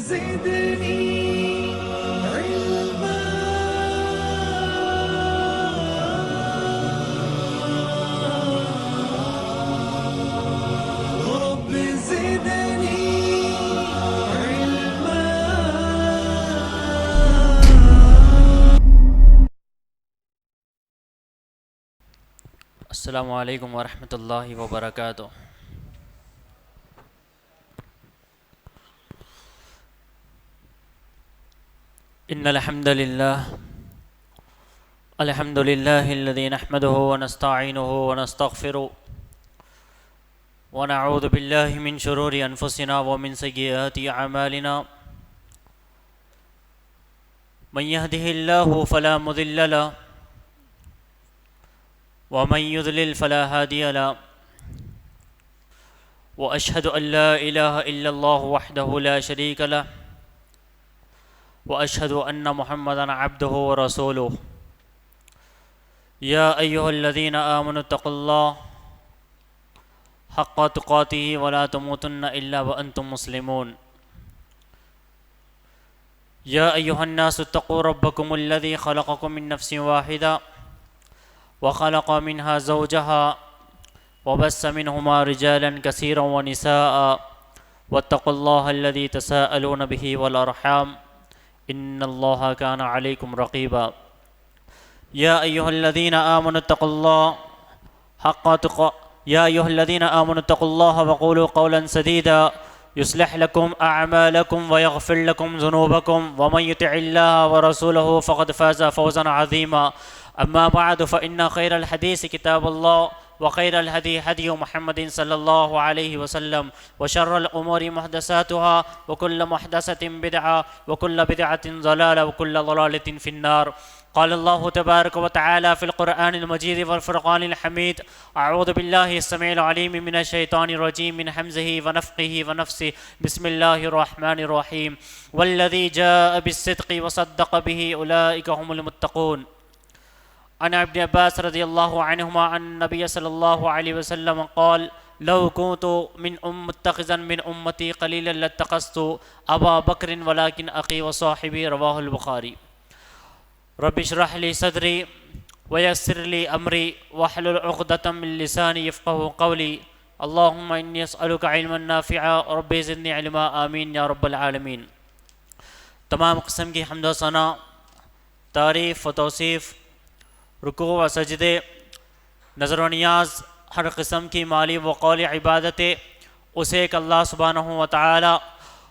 زدني علما رب زدني علما. السلام علیکم ورحمۃ اللہ وبرکاتہ. ان الحمد للہ الذی نحمده ونستعینه ونستغفره ونعوذ باللہ من شرور انفسنا ومن سیئات اعمالنا. من يهده الله فلا مضل له ومن يضلل فلا هادي له. وأشهد أن لا إله إلا الله وحده لا شريك له وأشهد أن محمدًا عبده ورسوله. يا أيها الذين آمنوا اتقوا الله حق تقاته ولا تموتن إلا وأنتم مسلمون. يا أيها الناس اتقوا ربكم الذي خلقكم من نفس واحدة وخلق منها زوجها وبث منهما رجالا كثيرا ونساء واتقوا الله الذي تساءلون به والأرحام إن الله كان عليكم رقيبا. يا أيها الذين آمنوا اتقوا الله وقولوا قولا سديدا يصلح لكم أعمالكم ويغفر لكم ذنوبكم ومن يطع الله ورسوله فقد فاز فوزا عظيما. أما بعد فإن خير الحديث كتاب الله وخير الهدي هدي محمد صلى الله عليه وسلم وشر الأمور محدثاتها وكل محدثة بدعة وكل بدعة ضلالة وكل ضلالة في النار. قال الله تبارك وتعالى في القرآن المجيد والفرقان الحميد: أعوذ بالله السميع العليم من الشيطان الرجيم من همزه ونفخه ونفسه. بسم الله الرحمن الرحيم. والذي جاء بالصدق وصدق به أولئك هم المتقون. عن ابن عباس رضی اللہ عنہما عن النبي صلی اللہ علیہ وسلم قال: لو كنت متخذا من امتی قلیلا لاتخذت ابا بکر ولكن اخی وصاحبی. رواہ البخاری. رب اشرح لي صدری ويسر لي امری واحلل عقدۃ من لسانی یفقهوا قولی. اللهم انی اسألک علما نافعا رب زدنی علما. آمین یا رب العالمین. تمام قسم کی حمد و ثنا، تعریف و توصیف، رکوع و سجدے، نظر و نیاز، ہر قسم کی مالی و قولی عبادتیں اسے ایک اللہ سبحانہ و تعالی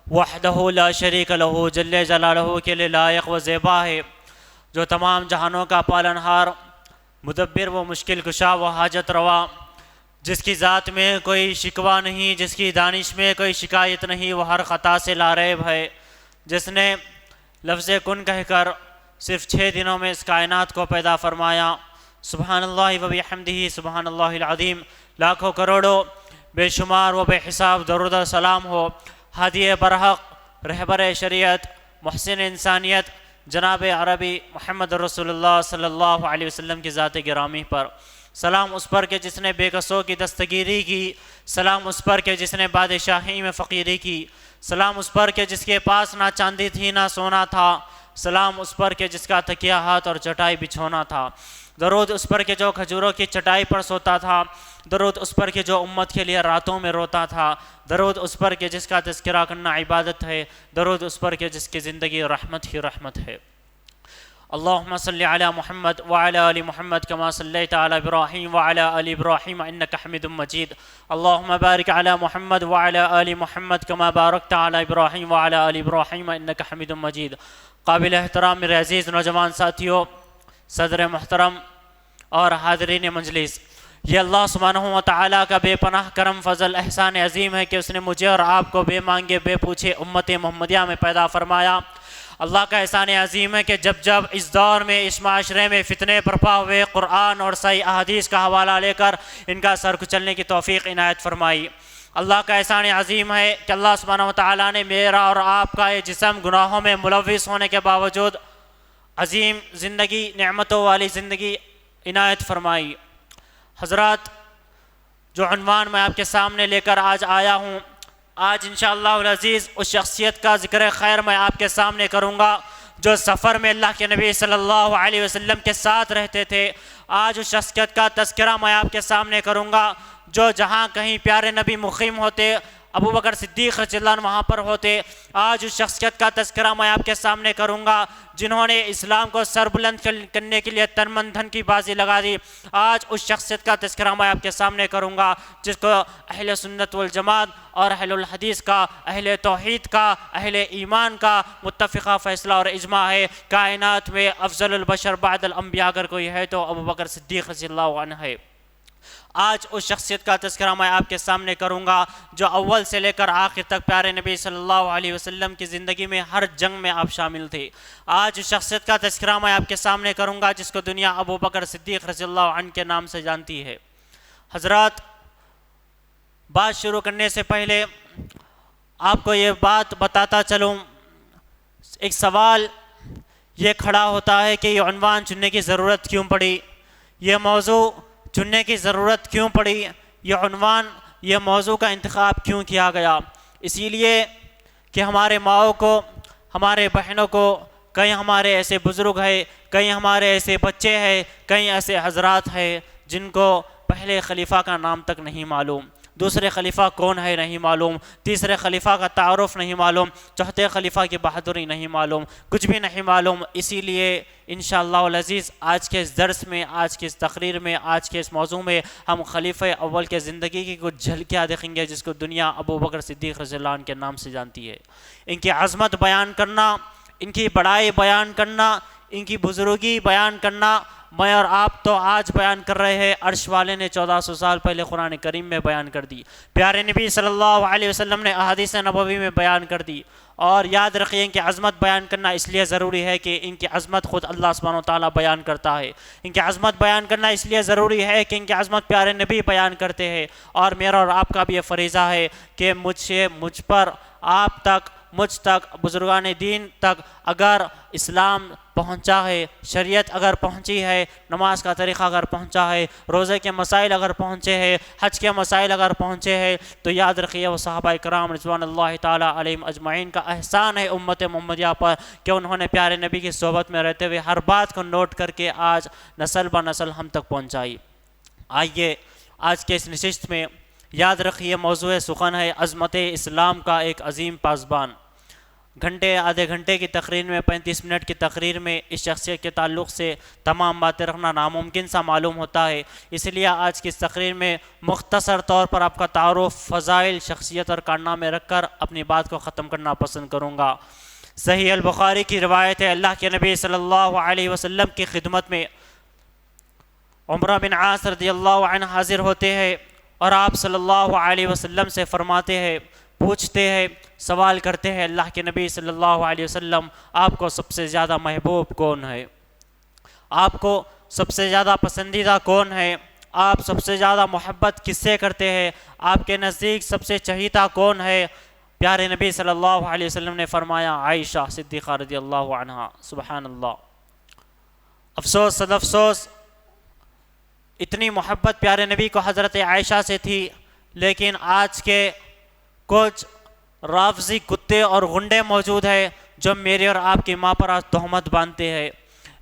وحدہ لا شریک لہ جل جلالہ کے لیے لائق و زیبا ہے، جو تمام جہانوں کا پالنہار، مدبر و مشکل کشا و حاجت روا، جس کی ذات میں کوئی شکوہ نہیں، جس کی دانش میں کوئی شکایت نہیں، وہ ہر خطا سے لاریب ہے، جس نے لفظ کن کہہ کر صرف 6 دنوں میں اس کائنات کو پیدا فرمایا. سبحان اللہ و بحمدہ سبحان اللہ العظیم. لاکھوں کروڑوں بے شمار و بے حساب درود و سلام ہو ہادی برحق، رہبر شریعت، محسن انسانیت، جناب عربی محمد رسول اللہ صلی اللہ علیہ وسلم کی ذات گرامی پر. سلام اس پر کہ جس نے بے کسوں کی دستگیری کی، سلام اس پر کہ جس نے بادشاہی میں فقیری کی، سلام اس پر کہ جس کے پاس نہ چاندی تھی نہ سونا تھا، سلام اس پر کہ جس کا تکیہ ہاتھ اور چٹائی بچھونا تھا. درود اس پر کہ جو کھجوروں کی چٹائی پر سوتا تھا، درود اس پر کہ جو امت کے لیے راتوں میں روتا تھا، درود اس پر کہ جس کا تذکرہ کرنا عبادت ہے، درود اس پر کہ جس کی زندگی رحمت ہی رحمت ہے. اللہم صلی علی محمد وعلی آل محمد کما صلیت علی ابراہیم وعلی آل ابراہیم انک حمید مجید. اللہم بارک علی محمد وعلی آل محمد کما بارکت علی ابراہیم وعلی آل ابراہیم انک حمید مجید. قابل احترام میرے عزیز نوجوان ساتھیوں، صدر محترم اور حاضرین مجلس، یہ اللہ سبحانہ و تعالیٰ کا بے پناہ کرم فضل احسان عظیم ہے کہ اس نے مجھے اور آپ کو بے مانگے بے پوچھے امت محمدیہ میں پیدا فرمایا. اللہ کا احسان عظیم ہے کہ جب جب اس دور میں اس معاشرے میں فتنے برپا ہوئے، قرآن اور صحیح احادیث کا حوالہ لے کر ان کا سر کچلنے کی توفیق عنایت فرمائی. اللہ کا احسان عظیم ہے کہ اللہ سبحانہ و تعالیٰ نے میرا اور آپ کا یہ جسم گناہوں میں ملوث ہونے کے باوجود عظیم زندگی، نعمتوں والی زندگی عنایت فرمائی. حضرات، جو عنوان میں آپ کے سامنے لے کر آج آیا ہوں، آج انشاءاللہ العزیز اس شخصیت کا ذکر خیر میں آپ کے سامنے کروں گا جو سفر میں اللہ کے نبی صلی اللہ علیہ وسلم کے ساتھ رہتے تھے۔ آج اس شخصیت کا تذکرہ میں آپ کے سامنے کروں گا جو جہاں کہیں پیارے نبی مقیم ہوتے، ابو بکر صدیق رضی اللہ عنہ وہاں پر ہوتے۔ آج اس شخصیت کا تذکرہ میں آپ کے سامنے کروں گا جنہوں نے اسلام کو سر بلند کرنے کے لیے تن من دھن کی بازی لگا دی۔ آج اس شخصیت کا تذکرہ میں آپ کے سامنے کروں گا جس کو اہل سنت والجماعت اور اہل الحدیث کا، اہل توحید کا، اہل ایمان کا متفقہ فیصلہ اور اجماع ہے، کائنات میں افضل البشر بعد الانبیاء اگر کوئی ہے تو ابو بکر صدیق رضی اللہ عنہ ہے۔ آج اس شخصیت کا تذکرہ میں آپ کے سامنے کروں گا جو اول سے لے کر آخر تک پیارے نبی صلی اللہ علیہ وسلم کی زندگی میں ہر جنگ میں آپ شامل تھے۔ آج اس شخصیت کا تذکرہ میں آپ کے سامنے کروں گا جس کو دنیا ابو بکر صدیق رضی اللہ عنہ کے نام سے جانتی ہے۔ حضرات، بات شروع کرنے سے پہلے آپ کو یہ بات بتاتا چلوں، ایک سوال یہ کھڑا ہوتا ہے کہ یہ عنوان چننے کی ضرورت کیوں پڑی، یہ موضوع چننے کی ضرورت کیوں پڑی، یہ عنوان، یہ موضوع کا انتخاب کیوں کیا گیا؟ اسی لیے کہ ہمارے ماؤں کو، ہمارے بہنوں کو، کئی ہمارے ایسے بزرگ ہیں، کئی ہمارے ایسے بچے ہیں، کئی ایسے حضرات ہیں جن کو پہلے خلیفہ کا نام تک نہیں معلوم، دوسرے خلیفہ کون ہے نہیں معلوم، تیسرے خلیفہ کا تعارف نہیں معلوم، چوتھے خلیفہ کی بہادری نہیں معلوم، کچھ بھی نہیں معلوم۔ اسی لیے انشاءاللہ العزیز آج کے اس درس میں، آج کے اس تقریر میں، آج کے اس موضوع میں ہم خلیفہ اول کے زندگی کی کچھ جھلکیاں دیکھیں گے جس کو دنیا ابو بکر صدیق رضی اللہ عنہ کے نام سے جانتی ہے۔ ان کی عظمت بیان کرنا، ان کی بڑائی بیان کرنا، ان کی بزرگی بیان کرنا میں اور آپ تو آج بیان کر رہے ہیں، عرش والے نے 1400 سال پہلے قرآن کریم میں بیان کر دی، پیارے نبی صلی اللہ علیہ وسلم نے احادیث نبوی میں بیان کر دی۔ اور یاد رکھیے ان کی عظمت بیان کرنا اس لیے ضروری ہے کہ ان کی عظمت خود اللہ سبحانہ و تعالیٰ بیان کرتا ہے، ان کی عظمت بیان کرنا اس لیے ضروری ہے کہ ان کی عظمت پیارے نبی بیان کرتے ہیں۔ اور میرا اور آپ کا بھی یہ فریضہ ہے کہ مجھ پر، آپ تک، مجھ تک، بزرگان دین تک اگر اسلام پہنچا ہے، شریعت اگر پہنچی ہے، نماز کا طریقہ اگر پہنچا ہے، روزے کے مسائل اگر پہنچے ہیں، حج کے مسائل اگر پہنچے ہیں، تو یاد رکھیے وہ صحابہ کرام رضوان اللہ تعالیٰ علیہم اجمعین کا احسان ہے امت محمدیہ پر کہ انہوں نے پیارے نبی کی صحبت میں رہتے ہوئے ہر بات کو نوٹ کر کے آج نسل بہ نسل ہم تک پہنچائی۔ آئیے آج کے اس نشست میں یاد رکھیے موضوع سخن ہے عظمت اسلام کا ایک عظیم پاسبان۔ گھنٹے، آدھے گھنٹے کی تقریر میں، 35 منٹ کی تقریر میں اس شخصیت کے تعلق سے تمام باتیں رکھنا ناممکن سا معلوم ہوتا ہے، اس لیے آج کی اس تقریر میں مختصر طور پر آپ کا تعارف، فضائل، شخصیت اور کارنامے رکھ کر اپنی بات کو ختم کرنا پسند کروں گا۔ صحیح البخاری کی روایت ہے، اللہ کے نبی صلی اللہ علیہ وسلم کی خدمت میں عمرو بن عاص رضی اللہ عنہ حاضر ہوتے ہیں اور آپ صلی اللہ علیہ وسلم سے فرماتے ہیں، پوچھتے ہیں، سوال کرتے ہیں، اللہ کے نبی صلی اللہ علیہ وسلم آپ کو سب سے زیادہ محبوب کون ہے؟ آپ کو سب سے زیادہ پسندیدہ کون ہے؟ آپ سب سے زیادہ محبت کس سے کرتے ہیں؟ آپ کے نزدیک سب سے چہیتا کون ہے؟ پیارے نبی صلی اللہ علیہ وسلم نے فرمایا عائشہ صدیقہ رضی اللہ عنہا۔ سبحان اللہ، افسوس صد افسوس، اتنی محبت پیارے نبی کو حضرت عائشہ سے تھی، لیکن آج کے کچھ رافضی کتے اور غنڈے موجود ہیں جو میری اور آپ کی ماں پر آج تہمت باندھتے ہیں،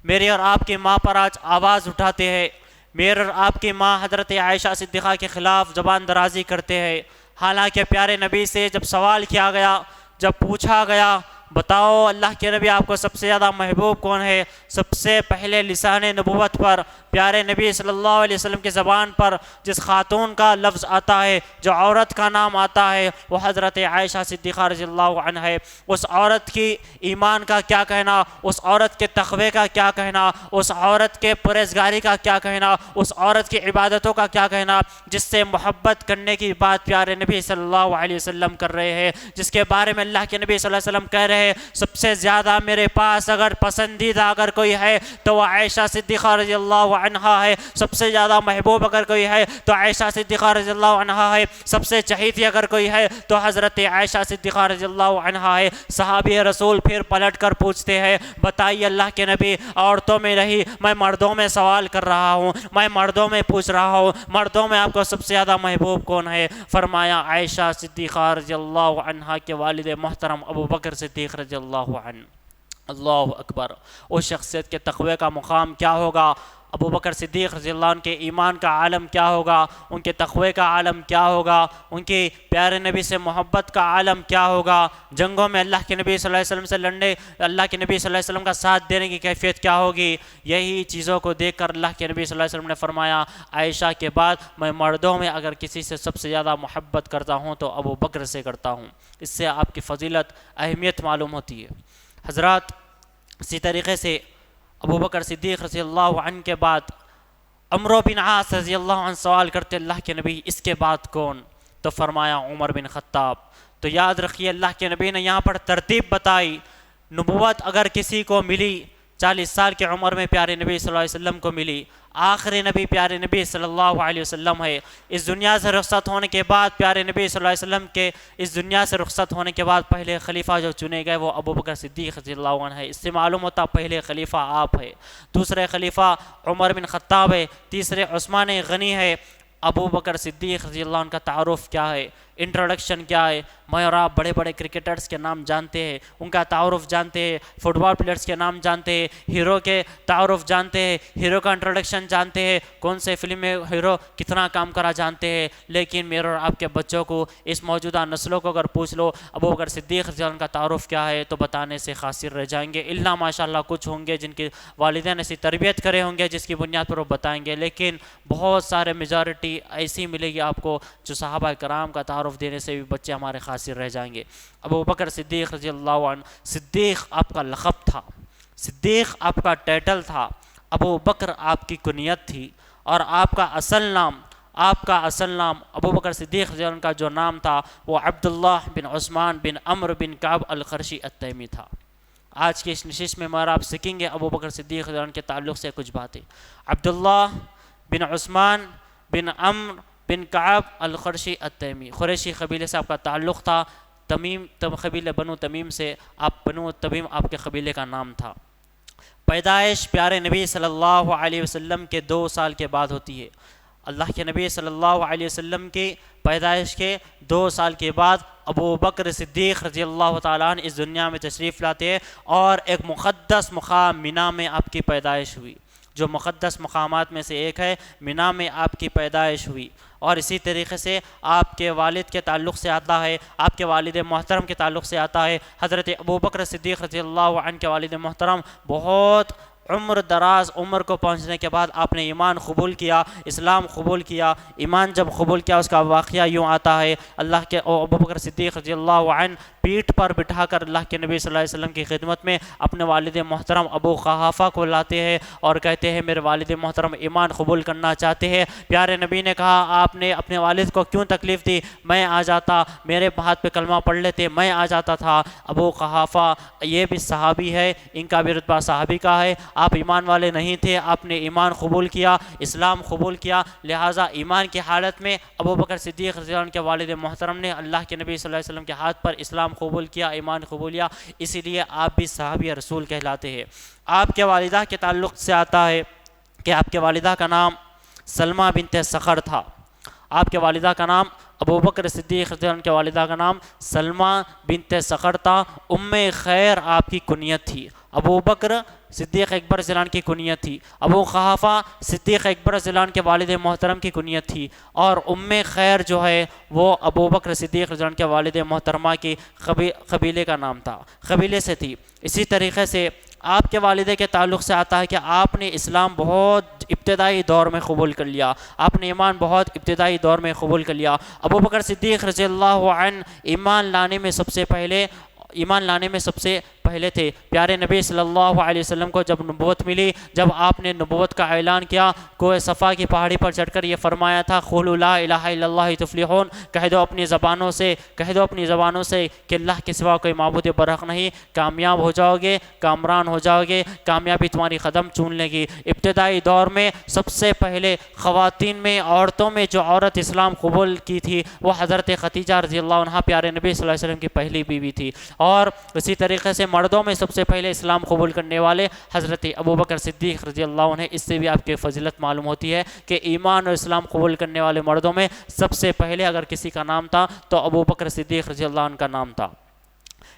میری اور آپ کی ماں پر آج آواز اٹھاتے ہیں، میرے اور آپ کی ماں حضرت عائشہ صدیقہ کے خلاف زبان درازی کرتے ہیں۔ حالانکہ پیارے نبی سے جب سوال کیا گیا، جب پوچھا گیا بتاؤ اللہ کے نبی آپ کو سب سے زیادہ محبوب کون ہے، سب سے پہلے لسان نبوت پر پیارے نبی صلی اللہ علیہ وسلم کی زبان پر جس خاتون کا لفظ آتا ہے، جو عورت کا نام آتا ہے، وہ حضرت عائشہ صدیقہ رضی اللہ عنہ ہے۔ اس عورت کی ایمان کا کیا کہنا، اس عورت کے تقوی کا کیا کہنا، اس عورت کے پرہیزگاری کا کیا کہنا، اس عورت کی عبادتوں کا کیا کہنا، جس سے محبت کرنے کی بات پیارے نبی صلی اللہ علیہ وسلم کر رہے ہیں، جس کے بارے میں اللہ کے نبی صلی اللہ علیہ وسلم کہہ رہے ہیں سب سے زیادہ میرے پاس اگر پسندیدہ اگر کوئی ہے تو وہ عائشہ صدیقہ رضی اللہ عنہا ہے، سب سے زیادہ محبوب اگر کوئی ہے تو عائشہ صدیقہ رضی اللہ عنہا ہے، سب سے چہیتی اگر کوئی ہے تو حضرت عائشہ صدیقہ رضی اللہ عنہا ہے۔ صحابی رسول پھر پلٹ کر پوچھتے ہیں بتائیے اللہ کے نبی، عورتوں میں نہیں میں مردوں میں سوال کر رہا ہوں، میں مردوں میں پوچھ رہا ہوں، مردوں میں آپ کو سب سے زیادہ محبوب کون ہے؟ فرمایا عائشہ صدیقہ رضی اللہ عنہا کے والد محترم ابو بکر صدیق رضی اللہ عنہ۔ اللہ اکبر! اس شخصیت کے تقوی کا مقام کیا ہوگا؟ ابو بکر صدیق رضی اللہ عنہ کے ایمان کا عالم کیا ہوگا؟ ان کے تقوی کا عالم کیا ہوگا؟ ان کی پیارے نبی سے محبت کا عالم کیا ہوگا؟ جنگوں میں اللہ کے نبی صلی اللہ علیہ وسلم سے لڑنے، اللہ کے نبی صلی اللہ علیہ وسلم کا ساتھ دینے کی کیفیت کیا ہوگی؟ یہی چیزوں کو دیکھ کر اللہ کے نبی صلی اللہ علیہ وسلم نے فرمایا عائشہ کے بعد میں مردوں میں اگر کسی سے سب سے زیادہ محبت کرتا ہوں تو ابو بکر سے کرتا ہوں۔ اس سے آپ کی فضیلت، اہمیت معلوم ہوتی ہے۔ حضرات، اسی طریقے سے ابو بکر صدیق رضی اللہ عنہ کے بعد عمرو بن عاص رضی اللہ عنہ سوال کرتے اللہ کے نبی اس کے بعد کون؟ تو فرمایا عمر بن خطاب۔ تو یاد رکھیے اللہ کے نبی نے یہاں پر ترتیب بتائی، نبوت اگر کسی کو ملی 40 سال کی عمر میں پیارے نبی صلی اللہ علیہ وسلم کو ملی، آخری نبی پیارے نبی صلی اللہ علیہ وسلم ہے۔ اس دنیا سے رخصت ہونے کے بعد پیارے نبی صلی اللہ علیہ وسلم کے اس دنیا سے رخصت ہونے کے بعد پہلے خلیفہ جو چنے گئے وہ ابو بکر صدیق رضی اللہ عنہ ہے۔ اس سے معلوم ہوتا پہلے خلیفہ آپ ہے، دوسرے خلیفہ عمر بن خطاب ہے، تیسرے عثمان غنی ہے۔ ابو بکر صدیق رضی اللہ عنہ کا تعارف کیا ہے، انٹروڈکشن کیا ہے؟ میں اور آپ بڑے بڑے کرکٹرز کے نام جانتے ہیں، ان کا تعارف جانتے ہیں، فٹ بال پلیئرز کے نام جانتے ہیں، ہیرو کے تعارف جانتے ہیں، ہیرو کا انٹروڈکشن جانتے ہیں، کون سے فلم میں ہیرو کتنا کام کرا جانتے ہیں، لیکن میرے اور آپ کے بچوں کو، اس موجودہ نسلوں کو اگر پوچھ لو ابو بکر صدیق رضی اللہ عنہ کا تعارف کیا ہے تو بتانے سے قاصر رہ جائیں گے، الا ماشاء اللہ کچھ ہوں گے جن کے والدین ایسی تربیت کرے ہوں گے جس کی بنیاد پر وہ بتائیں گے، لیکن بہت سارے میجارٹی ایسی ملے گی آپ کو جو صحابہ کرام کا تعارف دینے سے بھی بچے ہمارے قاصر رہ جائیں گے۔ ابو بکر صدیق رضی اللہ عنہ، صدیق آپ کا لقب تھا، صدیق آپ کا ٹائٹل تھا، ابو بکر آپ کی کنیت تھی، اور آپ کا اصل نام ابو بکر صدیق رضی اللہ عنہ کا جو نام تھا وہ عبداللہ بن عثمان بن عمرو بن کعب القرشی التیمی تھا۔ آج کی اس نشست میں ہمارا آپ سیکھیں گے ابو بکر صدیق رضی اللہ عنہ کے تعلق سے کچھ باتیں۔ عبداللہ بن عثمان بن عمرو بن کعب القرشی التیمی، قریشی قبیلے سے آپ کا تعلق تھا، قبیلے بنو تمیم سے، بنو تمیم آپ کے قبیلے کا نام تھا۔ پیدائش پیارے نبی صلی اللہ علیہ وسلم کے 2 سال کے بعد ہوتی ہے۔ اللہ کے نبی صلی اللہ علیہ وسلم کی پیدائش کے 2 سال کے بعد ابو بکر صدیق رضی اللہ تعالیٰ عنہ اس دنیا میں تشریف لاتے ہیں، اور ایک مقدس مقام مینا میں آپ کی پیدائش ہوئی، جو مقدس مقامات میں سے ایک ہے، مینا میں آپ کی پیدائش ہوئی۔ اور اسی طریقے سے آپ کے والد کے تعلق سے آتا ہے، آپ کے والد محترم کے تعلق سے آتا ہے، حضرت ابو بکر صدیق رضی اللہ عنہ کے والد محترم بہت عمر دراز عمر کو پہنچنے کے بعد آپ نے ایمان قبول کیا، اسلام قبول کیا۔ ایمان جب قبول کیا اس کا واقعہ یوں آتا ہے، اللہ کے ابو بکر صدیق رضی اللہ عنہ پیٹھ پر بٹھا کر اللہ کے نبی صلی اللہ علیہ وسلم کی خدمت میں اپنے والد محترم ابو قحافہ کو لاتے ہیں اور کہتے ہیں میرے والد محترم ایمان قبول کرنا چاہتے ہیں۔ پیارے نبی نے کہا آپ نے اپنے والد کو کیوں تکلیف دی؟ میں آ جاتا، میرے ہاتھ پہ کلمہ پڑھ لیتے، میں آ جاتا تھا۔ ابو قحافہ یہ بھی صحابی ہے، ان کا بھی رتبہ صحابی کا ہے، آپ ایمان والے نہیں تھے، آپ نے ایمان قبول کیا، اسلام قبول کیا، لہٰذا ایمان کی حالت میں ابو بکر صدیق رضی اللہ عنہ کے والد محترم نے اللہ کے نبی صلی اللہ علیہ وسلم کے ہاتھ پر اسلام قبول کیا، ایمان قبول کیا، اسی لیے آپ بھی صحابی رسول کہلاتے ہیں۔ آپ کے والدہ کے تعلق سے آتا ہے کہ آپ کے والدہ کا نام سلمہ بنت صخر تھا۔ آپ کے والدہ کا نام ابو بکر صدیق رضی اللہ عنہ کے والدہ کا نام سلمہ بنت صخر تھا۔ ام خیر آپ کی کنیت تھی، ابو بکر صدیق اکبر رضی اللہ عنہ کی کنیت تھی، ابو قحافہ صدیق اکبر رضی اللہ عنہ کے والد محترم کی کنیت تھی، اور ام خیر جو ہے وہ ابو بکر صدیق رضی اللہ عنہ کے والد محترمہ کی قبیلے کا نام تھا، قبیلے سے تھی۔ اسی طریقے سے آپ کے والدے کے تعلق سے آتا ہے کہ آپ نے اسلام بہت ابتدائی دور میں قبول کر لیا، آپ نے ایمان بہت ابتدائی دور میں قبول کر لیا۔ ابو بکر صدیق رضی اللہ عنہ ایمان لانے میں سب سے پہلے ایمان لانے میں سب سے پہلے تھے۔ پیارے نبی صلی اللہ علیہ وسلم کو جب نبوت ملی، جب آپ نے نبوت کا اعلان کیا، کوہ صفا کی پہاڑی پر چڑھ کر یہ فرمایا تھا قولوا لا الہ الا اللہ تفلحون، کہہ دو اپنی زبانوں سے کہ اللہ کے سوا کوئی معبود برحق نہیں، کامیاب ہو جاؤ گے، کامران ہو جاؤ گے، کامیابی تمہاری قدم چون لے گی۔ ابتدائی دور میں سب سے پہلے خواتین میں، عورتوں میں جو عورت اسلام قبول کی تھی وہ حضرت خدیجہ رضی اللہ عنہ پیارے نبی صلی اللہ علیہ وسلم کی پہلی بیوی تھی۔ اور اسی طریقے سے مردوں میں سب سے پہلے اسلام قبول کرنے والے حضرت ابوبکر صدیق رضی اللہ عنہ۔ اس سے بھی آپ کی فضیلت معلوم ہوتی ہے کہ ایمان اور اسلام قبول کرنے والے مردوں میں سب سے پہلے اگر کسی کا نام تھا تو ابوبکر صدیق رضی اللہ عنہ کا نام تھا۔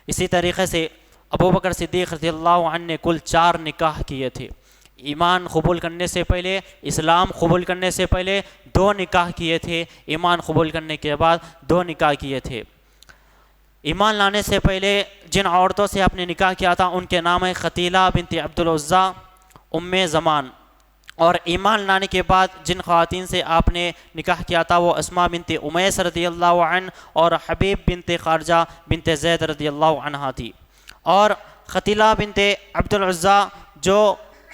اسی طریقے سے ابوبکر صدیق رضی اللہ عنہ نے کل 4 نکاح کیے تھے۔ ایمان قبول کرنے سے پہلے، اسلام قبول کرنے سے پہلے 2 نکاح کیے تھے، ایمان قبول کرنے کے بعد 2 نکاح کیے تھے۔ ایمان لانے سے پہلے جن عورتوں سے آپ نے نکاح کیا تھا ان کے نام ہے ختیلہ بنت عبد العزیٰ، ام زمان۔ اور ایمان لانے کے بعد جن خواتین سے آپ نے نکاح کیا تھا وہ اسماء بنت امیس رضی اللہ عنہ اور حبیب بنت خارجہ بنت زید رضی اللہ عنہ تھی۔ اور ختیلہ بنت عبد العزیٰ جو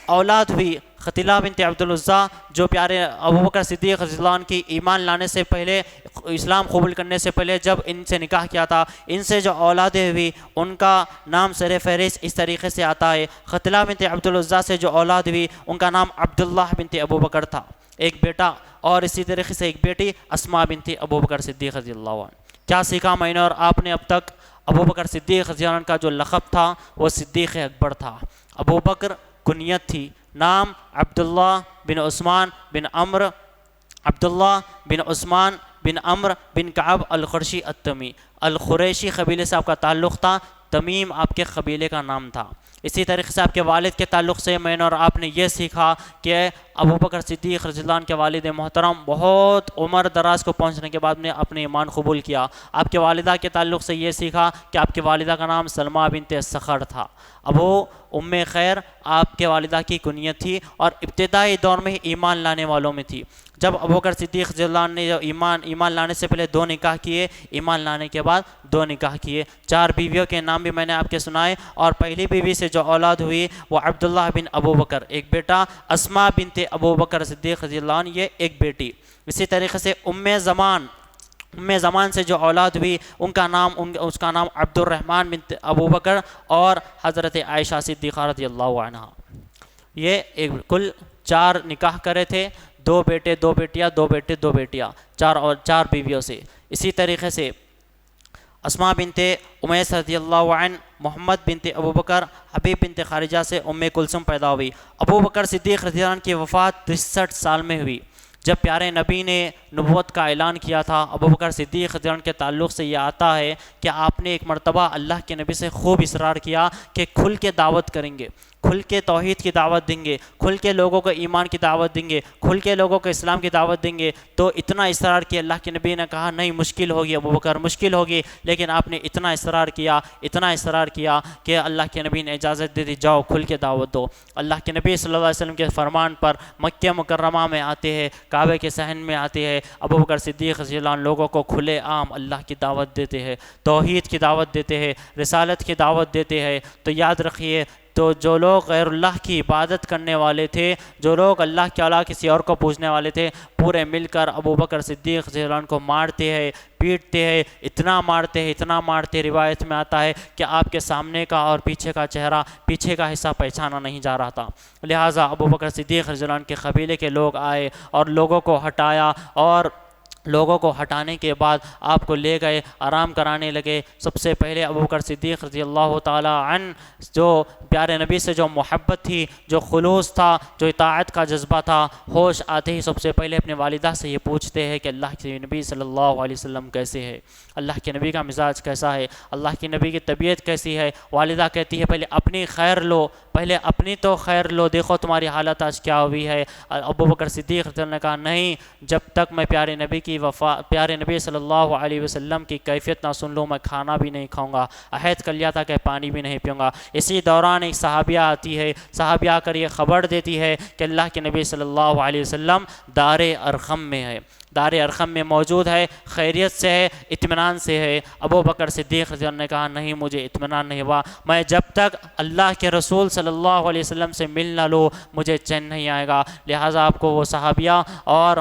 اولاد ہوئی، ختیلہ بنت عبد العزیٰ جو پیارے ابوبکر صدیق رضی اللہ عنہ کی ایمان لانے سے پہلے، اسلام قبول کرنے سے پہلے جب ان سے نکاح کیا تھا، ان سے جو اولادیں ہوئی ان کا نام سر فہرست اس طریقے سے آتا ہے۔ ختیلہ بنت عبد العزیٰ سے جو اولاد ہوئی ان کا نام عبداللہ بنت ابوبکر تھا، ایک بیٹا، اور اسی طریقے سے ایک بیٹی اسماء بنت ابوبکر صدیق رضی اللہ عنہ۔ کیا سیکھا میں نے اور آپ نے اب تک؟ ابوبکر صدیق رضی اللہ عنہ کا جو لقب تھا وہ صدیق اکبر تھا۔ ابوبکر کنیت تھی، نام عبداللہ بن عثمان بن عمر، عبداللہ بن عثمان بن عمر بن کعب القرشی التمی، القریشی قبیلے سے آپ کا تعلق تھا، تمیم آپ کے قبیلے کا نام تھا۔ اسی طریقے سے آپ کے والد کے تعلق سے میں نے اور آپ نے یہ سیکھا کہ ابوبکر صدیق رضی اللہ عنہ کے والد محترم بہت عمر دراز کو پہنچنے کے بعد نے اپنے ایمان قبول کیا۔ آپ کے والدہ کے تعلق سے یہ سیکھا کہ آپ کی والدہ کا نام سلمہ بنت صخر تھا، ابو ام خیر آپ کے والدہ کی کنیت تھی، اور ابتدائی دور میں ایمان لانے والوں میں تھی۔ جب ابوبکر صدیق رضی اللہ عنہ نے جو ایمان لانے سے پہلے 2 نکاح کیے، ایمان لانے کے بعد 2 نکاح کیے۔ 4 بیویوں کے نام بھی میں نے آپ کے سنائے، اور پہلی بیوی سے جو اولاد ہوئی وہ عبداللہ بن ابوبکر، ایک بیٹا، اسماء بنت ابوبکر صدیق رضی اللہ عنہ، یہ ایک بیٹی۔ اسی طریقے سے ام زمان سے جو اولاد ہوئی اس کا نام عبد الرحمن بن ابوبکر اور حضرت عائشہ صدیقہ رضی اللہ عنہ۔ یہ کل 4 نکاح کرے تھے، 2 بیٹے 2 بیٹیاں، 2 بیٹے 2 بیٹیاں، 4 بیویوں سے۔ اسی طریقے سے اسماء بنت امیس رضی اللہ عنہ، محمد بنت ابوبکر، حبیب بنت خارجہ سے ام کلثوم پیدا ہوئی۔ ابوبکر صدیق رضی اللہ عنہ کی وفات 63 سال میں ہوئی۔ جب پیارے نبی نے نبوت کا اعلان کیا تھا، ابوبکر صدیق رضی اللہ عنہ کے تعلق سے یہ آتا ہے کہ آپ نے ایک مرتبہ اللہ کے نبی سے خوب اصرار کیا کہ کھل کے دعوت کریں گے، کھل کے توحید کی دعوت دیں گے، کھل کے لوگوں کو ایمان کی دعوت دیں گے، کھل کے لوگوں کو اسلام کی دعوت دیں گے۔ تو اتنا اصرار کیا، اللہ کے نبی نے کہا نہیں مشکل ہوگی ابوبکر، مشکل ہوگی، لیکن آپ نے اتنا اصرار کیا کہ اللہ کے نبی نے اجازت دے دی، جاؤ کھل کے دعوت دو۔ اللہ کے نبی صلی اللہ علیہ وسلم کے فرمان پر مکہ مکرمہ میں آتے ہیں، کعبے کے صحن میں آتے ہیں، ابوبکر صدیق رضی اللہ عنہ لوگوں کو کھلے عام اللہ کی دعوت دیتے ہیں، توحید کی دعوت دیتے ہیں، رسالت کی دعوت دیتے ہیں۔ تو یاد رکھیے، تو جو لوگ غیر اللہ کی عبادت کرنے والے تھے، جو لوگ اللہ کے علاوہ کسی اور کو پوجنے والے تھے، پورے مل کر ابوبکر صدیق رضی اللہ عنہ کو مارتے ہیں، پیٹتے ہیں، اتنا مارتے، روایت میں آتا ہے کہ آپ کے سامنے کا اور پیچھے کا چہرہ، پیچھے کا حصہ پہچانا نہیں جا رہا تھا۔ لہٰذا ابوبکر صدیق رضی اللہ عنہ کے قبیلے کے لوگ آئے اور لوگوں کو ہٹایا، اور لوگوں کو ہٹانے کے بعد آپ کو لے گئے، آرام کرانے لگے۔ سب سے پہلے ابوبکر صدیق رضی اللہ تعالی عنہ جو پیارے نبی سے جو محبت تھی، جو خلوص تھا، جو اطاعت کا جذبہ تھا، ہوش آتے ہی سب سے پہلے اپنے والدہ سے یہ پوچھتے ہیں کہ اللہ کے نبی صلی اللہ علیہ وسلم کیسے ہے، اللہ کے نبی کا مزاج کیسا ہے، اللہ کے نبی کی طبیعت کیسی ہے۔ والدہ کہتی ہے پہلے اپنی خیر لو، پہلے اپنی تو خیر لو، دیکھو تمہاری حالت آج کیا ہوئی ہے۔ ابوبکر صدیق رضی اللہ عنہ نے کہا نہیں، جب تک میں پیارے نبی صلی اللہ علیہ وسلم کی کیفیت نہ سن لوں میں کھانا بھی نہیں کھاؤں گا، عہد کر لیا تھا کہ پانی بھی نہیں پیوں گا۔ اسی دوران ایک صحابیہ آتی ہے، صحابیہ آ کر یہ خبر دیتی ہے کہ اللہ کے نبی صلی اللہ علیہ وسلم دار ارقم میں ہے۔ دار ارقم میں موجود ہے، خیریت سے ہے، اطمینان سے ہے۔ ابو بکر صدیق رضی اللہ عنہ نے کہا نہیں مجھے اطمینان نہیں ہوا، میں جب تک اللہ کے رسول صلی اللہ علیہ وسلم سے مل نہ لوں مجھے چین نہیں آئے گا۔ لہٰذا آپ کو وہ صحابیہ اور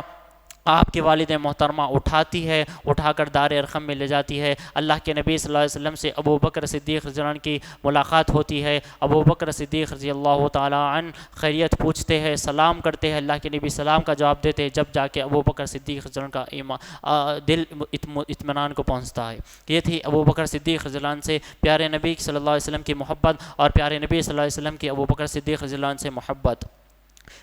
آپ کی والد محترمہ اٹھاتی ہے، اٹھا کر دار ارقم میں لے جاتی ہے۔ اللہ کے نبی صلی اللہ علیہ وسلم سے ابو بکر صدیق رضی اللہ عنہ کی ملاقات ہوتی ہے۔ ابو بکر صدیق رضی اللہ تعالیٰ عنہ خیریت پوچھتے ہیں، سلام کرتے ہیں، اللہ کے نبی سلام کا جواب دیتے ہیں، جب جا کے ابو بکر صدیق رضی اللہ عنہ کا دل اطمینان کو پہنچتا ہے۔ یہ تھی ابو بکر صدیق رضی اللہ عنہ سے پیارے نبی صلی اللہ علیہ وسلم کی محبت اور پیارے نبی صلی اللہ علیہ وسلم کی ابو بکر صدیق رضی اللہ عنہ سے محبت۔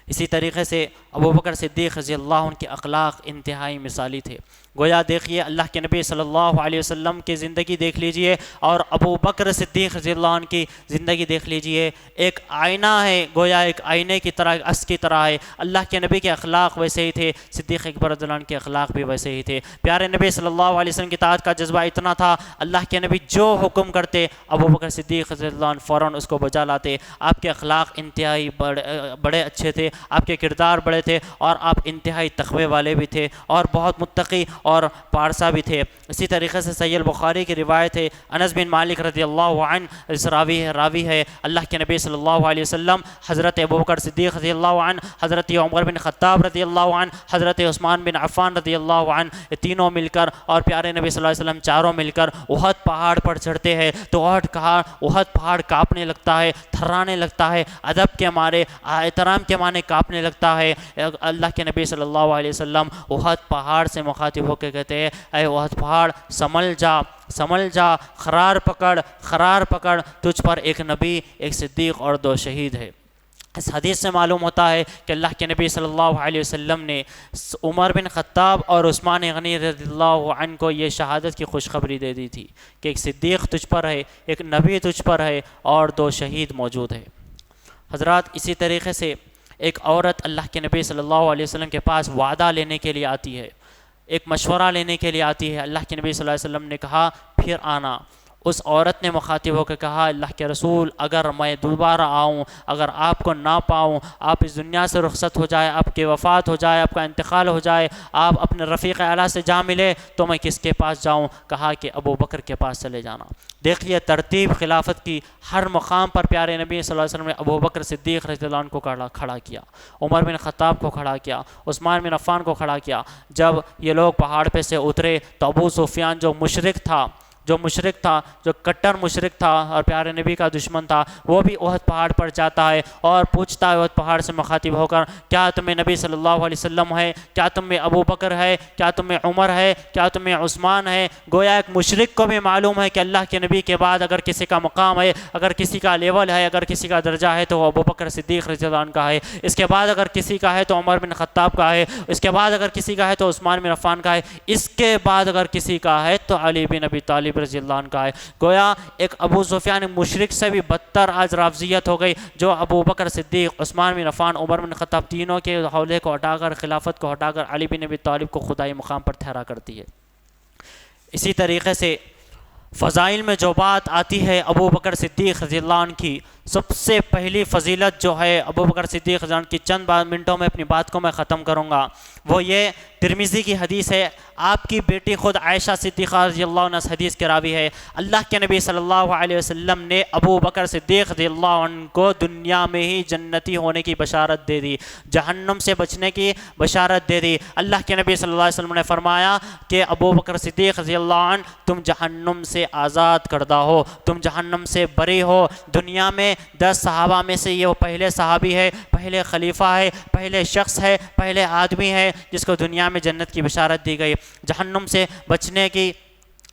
اسی طریقے سے ابو بکر صدیق رضی اللہ عنہ کے اخلاق انتہائی مثالی تھے۔ گویا دیکھیے اللہ کے نبی صلی اللہ علیہ وسلم کی زندگی دیکھ لیجئے اور ابو بکر صدیق رضی اللہ عنہ کی زندگی دیکھ لیجئے، ایک آئینہ ہے، گویا ایک آئینے کی طرح، عکس کی طرح ہے۔ اللہ کے نبی کے اخلاق ویسے ہی تھے، صدیق اکبر رضی اللہ عنہ کے اخلاق بھی ویسے ہی تھے۔ پیارے نبی صلی اللہ علیہ وسلم کی اطاعت کا جذبہ اتنا تھا، اللہ کے نبی جو حکم کرتے ابو بکر صدیق رضی اللہ عنہ فوراً اس کو بجا لاتے۔ آپ کے اخلاق انتہائی بڑے اچھے تھے، آپ کے کردار بڑے تھے اور آپ انتہائی تقوی والے بھی تھے اور بہت متقی اور پارسا بھی تھے۔ اسی طریقے سے صحیح البخاری کی روایت ہے، انس بن مالک رضی اللہ عنہ اس راوی ہے، اللہ کے نبی صلی اللہ علیہ وسلم، حضرت ابو بکر صدیق رضی اللہ عنہ، حضرت عمر بن خطاب رضی اللہ عنہ، حضرت عثمان بن عفان رضی اللہ عنہ، یہ تینوں مل کر اور پیارے نبی صلی اللہ علیہ وسلم چاروں مل کر احد پہاڑ پر چڑھتے ہیں تو احد پہاڑ کانپنے لگتا ہے، تھرانے لگتا ہے، ادب کے مارے، احترام کے معنی کانپنے لگتا ہے۔ اللہ کے نبی صلی اللہ علیہ وسلم احد پہاڑ سے مخاطب ہو کے کہتے ہیں، اے احد پہاڑ سنبھل جا، قرار پکڑ، تجھ پر ایک نبی، ایک صدیق اور 2 شہید ہے۔ اس حدیث سے معلوم ہوتا ہے کہ اللہ کے نبی صلی اللہ علیہ وسلم نے عمر بن خطاب اور عثمان غنی رضی اللہ عنہ کو یہ شہادت کی خوشخبری دے دی تھی کہ ایک صدیق تجھ پر ہے، ایک نبی تجھ پر ہے اور 2 شہید موجود ہے۔ حضرات اسی طریقے سے ایک عورت اللہ کے نبی صلی اللہ علیہ وسلم کے پاس وعدہ لینے کے لیے آتی ہے، ایک مشورہ لینے کے لیے آتی ہے۔ اللہ کے نبی صلی اللہ علیہ وسلم نے کہا پھر آنا۔ اس عورت نے مخاطب ہو کے کہا اللہ کے رسول اگر میں دوبارہ آؤں، اگر آپ کو نہ پاؤں، آپ اس دنیا سے رخصت ہو جائے، آپ کی وفات ہو جائے، آپ کا انتقال ہو جائے، آپ اپنے رفیق اعلیٰ سے جا ملے تو میں کس کے پاس جاؤں؟ کہا کہ ابو بکر کے پاس چلے جانا۔ دیکھیے ترتیب خلافت کی، ہر مقام پر پیارے نبی صلی اللہ علیہ وسلم نے ابو بکر صدیق رضی اللہ عنہ کو کھڑا کیا، عمر بن خطاب کو کھڑا کیا، عثمان بن عفان کو کھڑا کیا۔ جب یہ لوگ پہاڑ پہ سے اترے تو ابو سفیان جو مشرک تھا، جو کٹر مشرک تھا اور پیارے نبی کا دشمن تھا، وہ بھی احد پہاڑ پر جاتا ہے اور پوچھتا ہے احد پہاڑ سے مخاطب ہو کر کیا تم میں نبی صلی اللہ علیہ وسلم ہے؟ کیا تم میں ابو بکر ہے؟ کیا تم میں عمر ہے؟ کیا تم میں عثمان ہے؟ گویا ایک مشرک کو بھی معلوم ہے کہ اللہ کے نبی کے بعد اگر کسی کا مقام ہے، اگر کسی کا لیول ہے، اگر کسی کا درجہ ہے تو وہ ابو بکر صدیق رضی اللہ عنہ کا ہے، اس کے بعد اگر کسی کا ہے تو عمر بن خطاب کا ہے، اس کے بعد اگر کسی کا ہے تو عثمان بن عفان کا ہے، اس کے بعد اگر کسی کا ہے تو علی بن ابی طالب رضی اللہ عنہ کا ہے۔ گویا ایک ابو سفیان مشرک سے بھی بدتر آج رافضیت ہو گئی، جو ابو بکر صدیق، عثمان بن عفان، عمر بن خطاب تینوں کے حوالے کو ہٹا کر، خلافت کو ہٹا کر علی بن ابی طالب کو خدائی مقام پر ٹھہرا کرتی ہے۔ اسی طریقے سے فضائل میں جو بات آتی ہے ابو بکر صدیق رضی اللہ عنہ کی، سب سے پہلی فضیلت جو ہے ابو بکر صدیق رضی اللہ عنہ کی، چند منٹوں میں اپنی بات کو میں ختم کروں گا، وہ یہ ترمذی کی حدیث ہے، آپ کی بیٹی خود عائشہ صدیقہ رضی اللہ عنہ اس حدیث کے راوی ہے۔ اللہ کے نبی صلی اللہ علیہ وسلم نے ابو بکر صدیق رضی اللہ عنہ کو دنیا میں ہی جنتی ہونے کی بشارت دے دی، جہنم سے بچنے کی بشارت دے دی۔ اللہ کے نبی صلی اللہ علیہ وسلم نے فرمایا کہ ابو بکر صدیق رضی اللہ عنہ تم جہنم سے آزاد کردہ ہو، تم جہنم سے بری ہو۔ دنیا میں 10 صحابہ میں سے یہ وہ پہلے صحابی ہے، پہلے خلیفہ ہے، پہلے شخص ہے، پہلے آدمی ہے جس کو دنیا میں جنت کی بشارت دی گئی، جہنم سے بچنے کی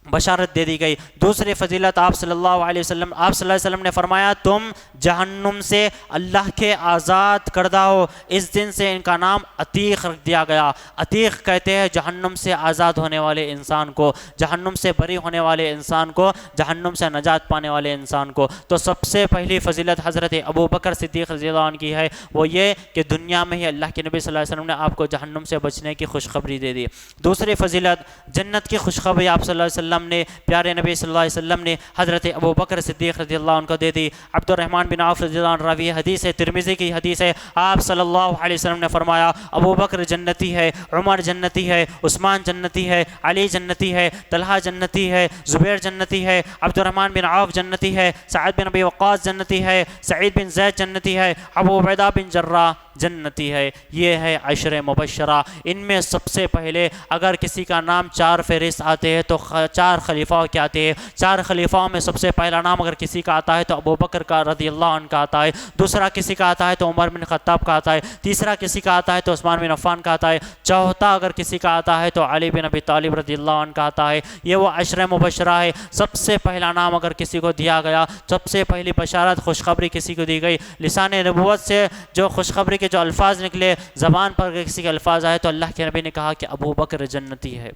بشارت دے دی گئی۔ دوسری فضیلت آپ صلی اللہ علیہ وسلم نے فرمایا تم جہنم سے اللہ کے آزاد کردہ ہو، اس دن سے ان کا نام عتیق رکھ دیا گیا۔ عتیق کہتے ہیں جہنم سے آزاد ہونے والے انسان کو، جہنم سے بری ہونے والے انسان کو، جہنم سے نجات پانے والے انسان کو۔ تو سب سے پہلی فضیلت حضرت ابو بکر صدیق رضی اللہ عنہ کی ہے، وہ یہ کہ دنیا میں ہی اللہ کے نبی صلی اللہ علیہ وسلم نے آپ کو جہنم سے بچنے کی خوشخبری دے دی۔ دوسری فضیلت جنت کی خوشخبری آپ صلی اللہ علیہ وسلم وسلم نے پیارے نبی صلی اللہ علیہ وسلم نے حضرت ابو بکر صدیق رضی اللہ عنہ کو دے دی۔ عبد الرحمن بن عوف رضی اللہ عنہ راوی حدیث ہے، ترمذی کی حدیث ہے، آپ صلی اللہ علیہ وسلم نے فرمایا ابو بکر جنتی ہے، عمر جنتی ہے، عثمان جنتی ہے، علی جنتی ہے، طلحہ جنتی ہے، زبیر جنتی ہے، عبد الرحمن بن عوف جنتی ہے، سعد بن ابی وقاص جنتی ہے، سعید بن زید جنتی ہے، ابو عبیدہ بن جراح جنتی ہے۔ یہ ہے عشر مبشرہ۔ ان میں سب سے پہلے اگر کسی کا نام 4 فہرست آتے ہیں تو 4 خلیفہ کے آتے ہیں۔ 4 خلیفاؤں میں سب سے پہلا نام اگر کسی کا آتا ہے تو ابو بکر کا رضی اللہ عنہ کا آتا ہے، دوسرا کسی کا آتا ہے تو عمر بن خطاب کا آتا ہے، تیسرا کسی کا آتا ہے تو عثمان بن عفان کا آتا ہے، چوتھا اگر کسی کا آتا ہے تو علی بن ابی طالب رضی اللہ عنہ کا آتا ہے۔ یہ وہ عشر مبشرہ ہے۔ سب سے پہلا نام اگر کسی کو دیا گیا، سب سے پہلی بشارت خوشخبری کسی کو دی گئی، لسان نبوت سے جو خوشخبری کے جو الفاظ نکلے، زبان پر کسی کے الفاظ آئے تو اللہ کے نبی نے کہا کہ ابو بکر جنتی ہے۔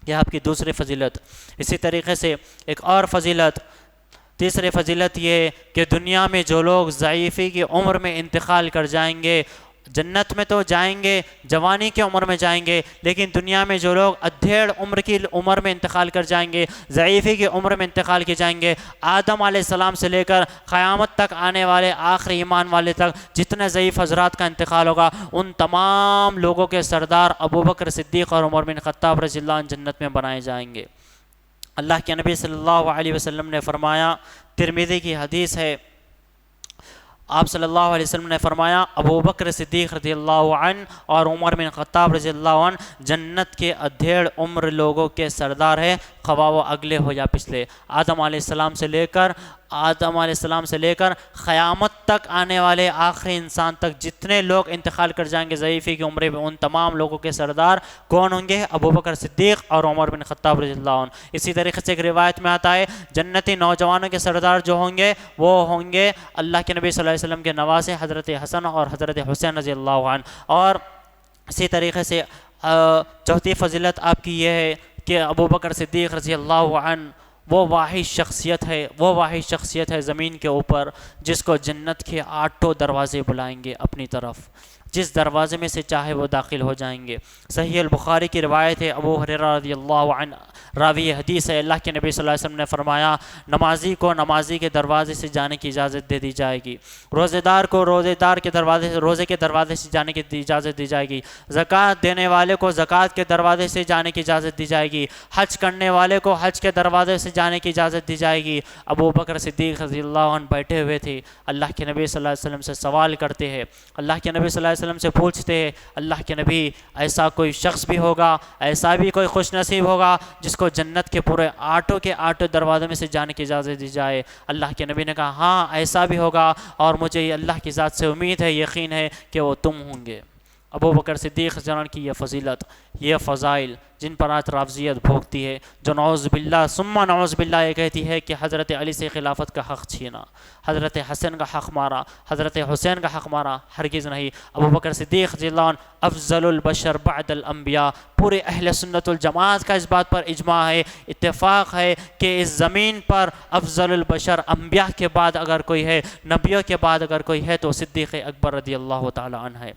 یہ آپ کی دوسری فضیلت۔ اسی طریقے سے ایک اور فضیلت، تیسری فضیلت یہ ہے کہ دنیا میں جو لوگ ضعیفی کی عمر میں انتقال کر جائیں گے، جنت میں تو جائیں گے، جوانی کی عمر میں جائیں گے، لیکن دنیا میں جو لوگ ادھیڑ عمر کی عمر میں انتقال کر جائیں گے، ضعیفی کی عمر میں انتقال کی جائیں گے، آدم علیہ السلام سے لے کر قیامت تک آنے والے آخری ایمان والے تک جتنے ضعیف حضرات کا انتقال ہوگا، ان تمام لوگوں کے سردار ابو بکر صدیق اور عمر بن خطاب رضی اللہ عنہ جنت میں بنائے جائیں گے۔ اللہ کے نبی صلی اللہ علیہ وسلم نے فرمایا، ترمذی کی حدیث ہے، آپ صلی اللہ علیہ وسلم نے فرمایا ابو بکر صدیق رضی اللہ عنہ اور عمر بن خطاب رضی اللہ عنہ جنت کے ادھیڑ عمر لوگوں کے سردار ہے، خواہ وہ اگلے ہو یا پچھلے۔ آدم علیہ السلام سے لے کر قیامت تک آنے والے آخری انسان تک جتنے لوگ انتقال کر جائیں گے ضعیفی کی عمر میں، ان تمام لوگوں کے سردار کون ہوں گے؟ ابو بکر صدیق اور عمر بن خطاب رضی اللہ عنہ۔ اسی طریقے سے ایک روایت میں آتا ہے جنتی نوجوانوں کے سردار جو ہوں گے وہ ہوں گے اللہ کے نبی صلی اللہ علیہ وسلم کے نواسے حضرت حسن اور حضرت حسین رضی اللہ عنہ۔ اور اسی طریقے سے چوتھی فضیلت آپ کی یہ ہے کہ ابو بکر صدیق رضی اللہ عنہ وہ واحد شخصیت ہے زمین کے اوپر جس کو جنت کے 8 دروازے بلائیں گے اپنی طرف، جس دروازے میں سے چاہے وہ داخل ہو جائیں گے۔ صحیح البخاری کی روایت ہے، ابو ہریرہ رضی اللہ عنہ راوی حدیث ہے، اللہ کے نبی صلی اللہ علیہ وسلم نے فرمایا نمازی کو نمازی کے دروازے سے جانے کی اجازت دے دی جائے گی، روزے دار کو روزے کے دروازے سے جانے کی اجازت دی جائے گی، زکوٰۃ دینے والے کو زکوٰۃ کے دروازے سے جانے کی اجازت دی جائے گی، حج کرنے والے کو حج کے دروازے سے جانے کی اجازت دی جائے گی۔ ابو بکر صدیق رضی اللہ عنہ بیٹھے ہوئے تھے، اللہ کے نبی صلی اللہ علیہ وسلم سے سوال کرتے ہیں، اللہ کے نبی صلی اللہ علیہ وسلم سے پوچھتے ہیں اللہ کے نبی ایسا کوئی شخص بھی ہوگا، ایسا بھی کوئی خوش نصیب ہوگا جس کو جنت کے پورے 8 دروازے میں سے جانے کی اجازت دی جائے؟ اللہ کے نبی نے کہا ہاں ایسا بھی ہوگا، اور مجھے یہ اللہ کی ذات سے امید ہے، یقین ہے کہ وہ تم ہوں گے۔ ابو بکر صدیق رضی اللہ عنہ کی یہ فضیلت، یہ فضائل جن پر آج رافضیت بھوگتی ہے، جو نعوذ باللہ ثم نعوذ باللہ یہ کہتی ہے کہ حضرت علی سے خلافت کا حق چھینا، حضرت حسن کا حق مارا، حضرت حسین کا حق مارا، ہرگز نہیں۔ ابو بکر صدیق رضی اللہ عنہ افضل البشر بعد الانبیاء، پورے اہل سنت الجماعت کا اس بات پر اجماع ہے، اتفاق ہے کہ اس زمین پر افضل البشر انبیاء کے بعد اگر کوئی ہے، نبیوں کے بعد اگر کوئی ہے تو صدیق اکبر رضی اللہ تعالی عنہ ہے۔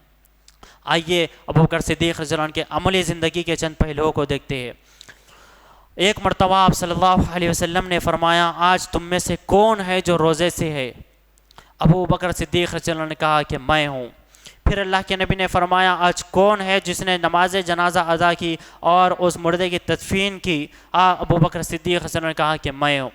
آئیے ابو بکر صدیق رضی اللہ عنہ کے عملی زندگی کے چند پہلوؤں کو دیکھتے ہیں۔ ایک مرتبہ آپ صلی اللہ علیہ وسلم نے فرمایا آج تم میں سے کون ہے جو روزے سے ہے؟ ابو بکر صدیق رضی اللہ عنہ نے کہا کہ میں ہوں۔ پھر اللہ کے نبی نے فرمایا آج کون ہے جس نے نماز جنازہ ادا کی اور اس مردے کی تدفین کی؟ ابو بکر صدیق رضی اللہ عنہ نے کہا کہ میں ہوں۔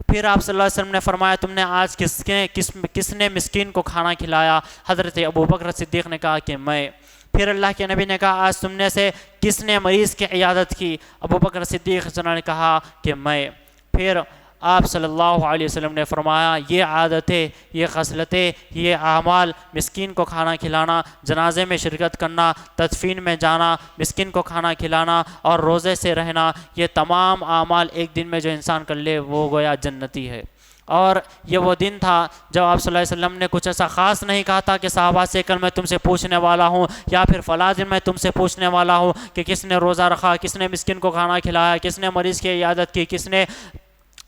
پھر آپ صلی اللہ علیہ وسلم نے فرمایا تم نے آج کس نے مسکین کو کھانا کھلایا؟ حضرت ابو بکر صدیق نے کہا کہ میں۔ پھر اللہ کے نبی نے کہا آج تم نے سے کس نے مریض کی عیادت کی؟ ابو بکر صدیق رضی اللہ عنہ نے کہا کہ میں۔ پھر آپ صلی اللہ علیہ وسلم نے فرمایا یہ عادتیں، یہ خصلتیں، یہ اعمال، مسکین کو کھانا کھلانا، جنازے میں شرکت کرنا، تدفین میں جانا، مسکین کو کھانا کھلانا اور روزے سے رہنا، یہ تمام اعمال ایک دن میں جو انسان کر لے وہ گویا جنتی ہے۔ اور یہ وہ دن تھا جب آپ صلی اللہ علیہ وسلم نے کچھ ایسا خاص نہیں کہا تھا کہ صحابہ سے کل میں تم سے پوچھنے والا ہوں، یا پھر فلاں دن میں تم سے پوچھنے والا ہوں کہ کس نے روزہ رکھا، کس نے مسکین کو کھانا کھلایا، کس نے مریض کی عیادت کی، کس نے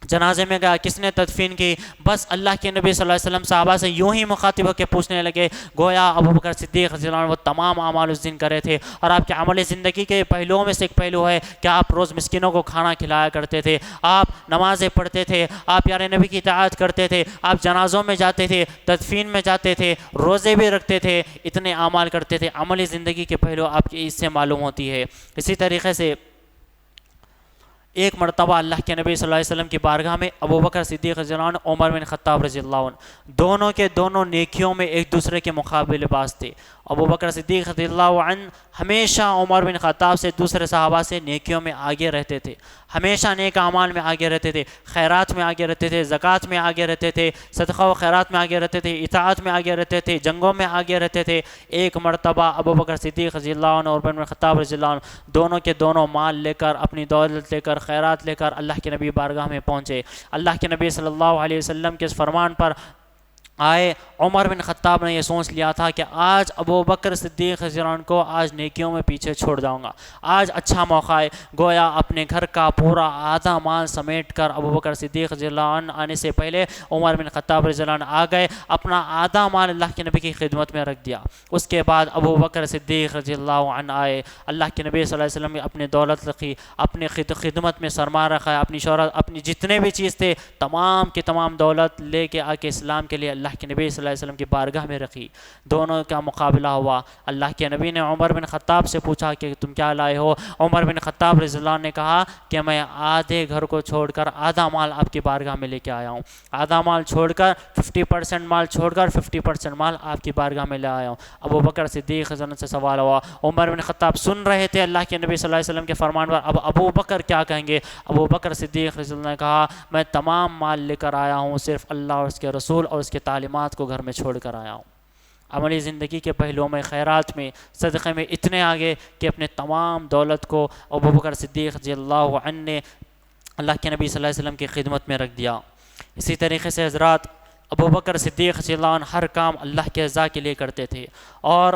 جنازے میں گیا، کس نے تدفین کی؟ بس اللہ کے نبی صلی اللہ علیہ وسلم صحابہ سے یوں ہی مخاطب ہو کے پوچھنے لگے، گویا ابو بکر صدیق رضی اللہ عنہ وہ تمام اعمال اس دن کرے تھے، اور آپ کے عملی زندگی کے پہلوؤں میں سے ایک پہلو ہے کہ آپ روز مسکینوں کو کھانا کھلایا کرتے تھے، آپ نمازیں پڑھتے تھے، آپ پیارے نبی کی اطاعت کرتے تھے، آپ جنازوں میں جاتے تھے، تدفین میں جاتے تھے، روزے بھی رکھتے تھے، اتنے اعمال کرتے تھے، عملی زندگی کے پہلو آپ کی اس سے معلوم ہوتی ہے۔ اسی طریقے سے ایک مرتبہ اللہ کے نبی صلی اللہ علیہ وسلم کی بارگاہ میں ابو بکر صدیق رضی اللہ عنہ، عمر بن خطاب رضی اللہ عنہ، دونوں کے دونوں نیکیوں میں ایک دوسرے کے مقابل باز تھے۔ ابو بکر صدیق رضی اللہ عنہ ہمیشہ عمر بن خطاب سے، دوسرے صحابہ سے نیکیوں میں آگے رہتے تھے، ہمیشہ نیک اعمال میں آگے رہتے تھے، خیرات میں آگے رہتے تھے، زکوٰۃ میں آگے رہتے تھے، صدقہ و خیرات میں آگے رہتے تھے، اطاعت میں آگے رہتے تھے، جنگوں میں آگے رہتے تھے۔ ایک مرتبہ ابو بکر صدیق رضی اللہ عنہ اور عمر بن خطاب رضی اللہ عنہ دونوں کے دونوں مال لے کر، اپنی دولت لے کر، خیرات لے کر اللہ کے نبی بارگاہ میں پہنچے۔ اللہ کے نبی صلی اللہ علیہ وسلم کے اس فرمان پر آئے۔ عمر بن خطاب نے یہ سوچ لیا تھا کہ آج ابو بکر صدیق رضی اللہ عنہ کو آج نیکیوں میں پیچھے چھوڑ جاؤں گا، آج اچھا موقع ہے۔ گویا اپنے گھر کا پورا آدھا مال سمیٹ کر ابو بکر صدیق رضی اللہ عنہ آنے سے پہلے عمر بن خطاب رضی اللہ عنہ آ گئے، اپنا آدھا مال اللہ کے نبی کی خدمت میں رکھ دیا۔ اس کے بعد ابو بکر صدیق رضی اللہ عنہ آئے، اللہ کے نبی صلی اللہ علیہ وسلم نے اپنی دولت رکھی، اپنے خدمت میں سرمایہ رکھا، اپنی شہرت، اپنی جتنے بھی چیز تھے تمام کی تمام دولت لے کے آ کے اسلام کے لیے اللہ کے نبی صلی اللہ علیہ وسلم کی بارگاہ میں رکھی۔ دونوں کا مقابلہ ہوا۔ اللہ کے نبی نے عمر بن خطاب سے پوچھا کہ تم کیا لائے ہو؟ عمر بن خطاب رضی اللہ عنہ نے کہا کہ میں آدھے گھر کو چھوڑ کر آدھا مال آپ کی بارگاہ میں لے کے آیا ہوں، آدھا مال چھوڑ کر 50% مال چھوڑ کر 50% مال آپ کی بارگاہ میں لے آیا ہوں۔ ابو بکر صدیق رضی اللہ عنہ سے سوال ہوا، عمر بن خطاب سن رہے تھے اللہ کے نبی صلی اللہ علیہ وسلم کے فرمان پر، اب ابو بکر کیا کہیں گے؟ ابو بکر صدیق رضی اللہ عنہ نے کہا میں تمام مال لے کر آیا ہوں، صرف اللہ اور اس کے رسول اور اس کے تعلیمات کو گھر میں چھوڑ کر آیا ہوں۔ عملی زندگی کے پہلوؤں میں، خیرات میں، صدقے میں اتنے آگے کہ اپنے تمام دولت کو ابو بکر صدیق رضی اللہ عنہ نے اللہ کے نبی صلی اللہ علیہ وسلم کی خدمت میں رکھ دیا۔ اسی طریقے سے حضرات ابو بکر صدیق رضی اللہ عنہ ہر کام اللہ کے رضا کے لیے کرتے تھے، اور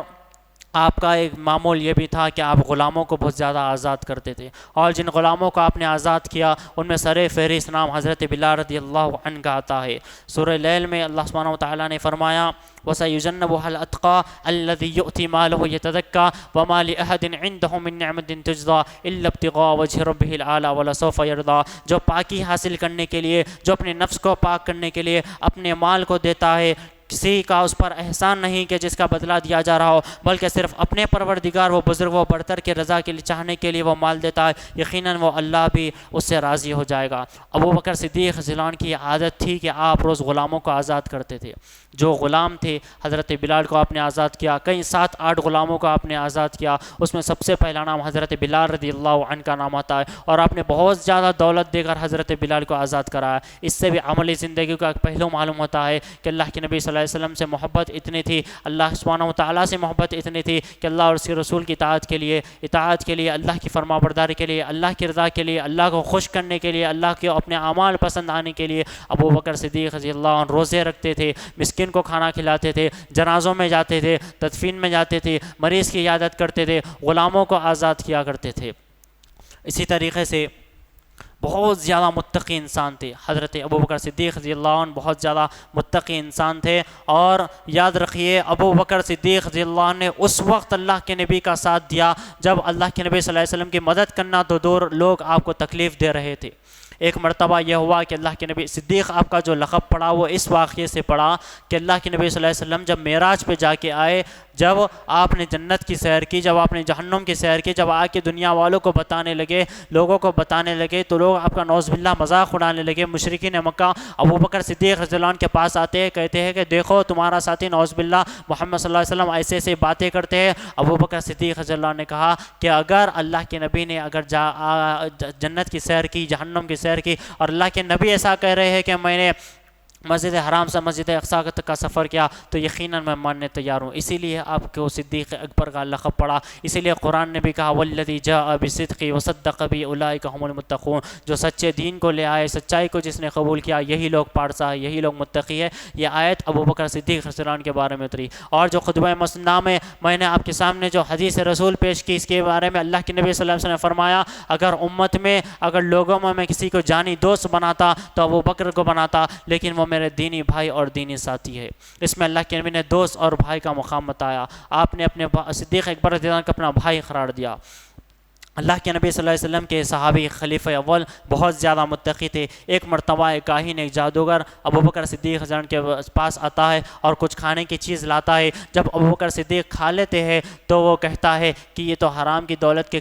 آپ کا ایک معمول یہ بھی تھا کہ آپ غلاموں کو بہت زیادہ آزاد کرتے تھے، اور جن غلاموں کو آپ نے آزاد کیا ان میں سر فہرست نام حضرت بلال رضی اللہ عنہ کا آتا ہے۔ سورہ لیل میں اللہ سبحانہ وتعالیٰ نے فرمایا وَسَيُجَنَّبُهَا الْأَتْقَى الَّذِي يُؤْتِي مَالَهُ يَتَزَكَّى وَمَا لِأَحَدٍ عِندَهُ مِن نِعْمَةٍ تُجْزَى إِلَّا ابْتِغَاءَ وَجْهِ رَبِّهِ الْأَعْلَى وَلَسَوْفَ يَرْضَى، جو پاکی حاصل کرنے کے لیے، جو اپنے نفس کو پاک کرنے کے لیے اپنے مال کو دیتا ہے، کسی کا اس پر احسان نہیں کہ جس کا بدلہ دیا جا رہا ہو، بلکہ صرف اپنے پروردگار وہ بزرگ و برتر کے رضا کے لیے چاہنے کے لیے وہ مال دیتا ہے، یقیناً وہ اللہ بھی اس سے راضی ہو جائے گا۔ ابو بکر صدیق رضی اللہ عنہ کی عادت تھی کہ آپ روز غلاموں کو آزاد کرتے تھے۔ جو غلام تھے حضرت بلال کو آپ نے آزاد کیا، کئی 7-8 غلاموں کو آپ نے آزاد کیا، اس میں سب سے پہلا نام حضرت بلال رضی اللہ عنہ کا نام آتا ہے، اور آپ نے بہت زیادہ دولت دے کر حضرت بلال کو آزاد کرایا۔ اس سے بھی عملی زندگی کا ایک پہلو معلوم ہوتا ہے کہ اللہ کے نبی صلی اللہ علیہ وسلم سے محبت اتنی تھی، اللہ سبحانہ وتعالیٰ سے محبت اتنی تھی کہ اللہ اور اس کے رسول کی اطاعت کے لیے، اللہ کی فرما برداری کے لیے، اللہ کی رضا کے لیے، اللہ کو خوش کرنے کے لیے، اللہ کے اپنے اعمال پسند آنے کے لیے ابو بکر صدیق رضی اللہ عنہ روزے رکھتے تھے، مسکین کو کھانا کھلاتے تھے، جنازوں میں جاتے تھے، تدفین میں جاتے تھے، مریض کی عیادت کرتے تھے، غلاموں کو آزاد کیا کرتے تھے۔ اسی طریقے سے بہت زیادہ متقی انسان تھے حضرت ابو بکر صدیق رضی اللہ عنہ، بہت زیادہ متقی انسان تھے۔ اور یاد رکھیے ابو بکر صدیق رضی اللہ عنہ نے اس وقت اللہ کے نبی کا ساتھ دیا جب اللہ کے نبی صلی اللہ علیہ وسلم کی مدد کرنا تو دور، لوگ آپ کو تکلیف دے رہے تھے۔ ایک مرتبہ یہ ہوا کہ اللہ کے نبی صدیق آپ کا جو لقب پڑا وہ اس واقعے سے پڑا کہ اللہ کے نبی صلی اللہ علیہ وسلم جب معراج پہ جا کے آئے، جب آپ نے جنت کی سیر کی، جب آپ نے جہنم کی سیر کی، جب آ کے دنیا والوں کو بتانے لگے، لوگوں کو بتانے لگے، تو لوگ آپ کا نعوذ باللہ مذاق اڑانے لگے۔ مشرکین مکہ ابو بکر صدیق رضی اللہ عنہ کے پاس آتے ہیں، کہتے ہیں کہ دیکھو تمہارا ساتھی نعوذ باللہ محمد صلی اللہ علیہ وسلم ایسے ایسے باتیں کرتے ہیں۔ ابو بکر صدیق رضی اللہ عنہ نے کہا کہ اگر اللہ کے نبی نے اگر جنت کی سیر کی، جہنم کی سیر کی، اور اللہ کے نبی ایسا کہہ رہے ہیں کہ میں نے مسجد حرام سے مسجد اقصیٰ تک کا سفر کیا تو یقیناً میں ماننے تیار ہوں. اسی لیے آپ کو صدیق اکبر کا لقب پڑا. اسی لیے قرآن نے بھی کہا والذی جاء بالصدق وصدق به اولئک هم المتقون. جو سچے دین کو لے آئے, سچائی کو جس نے قبول کیا, یہی لوگ پارسا ہے, یہی لوگ متقی ہے. یہ آیت ابو بکر صدیق رضی اللہ عنہ کے بارے میں اتری. اور جو خطبہ مسنہ میں میں نے آپ کے سامنے جو حدیث رسول پیش کی, اس کے بارے میں اللہ کے نبی صلی اللہ علیہ وسلم نے فرمایا اگر امت میں اگر لوگوں میں کسی کو جانی دوست بناتا تو ابو بکر کو بناتا, لیکن وہ میرے دینی بھائی اور دینی ساتھی ہے. اس میں اللہ کے نبی نے دوست اور بھائی کا مقام بتایا. آپ نے اپنے صدیق اکبر رضی اللہ عنہ کو اپنا بھائی قرار دیا. اللہ کے نبی صلی اللہ علیہ وسلم کے صحابی خلیفہ اول بہت زیادہ متقی تھے. ایک مرتبہ ایک کاہن ایک جادوگر ابو بکر صدیق رضی اللہ عنہ کے پاس آتا ہے اور کچھ کھانے کی چیز لاتا ہے. جب ابو بکر صدیق کھا لیتے ہیں تو وہ کہتا ہے کہ یہ تو حرام کی دولت کے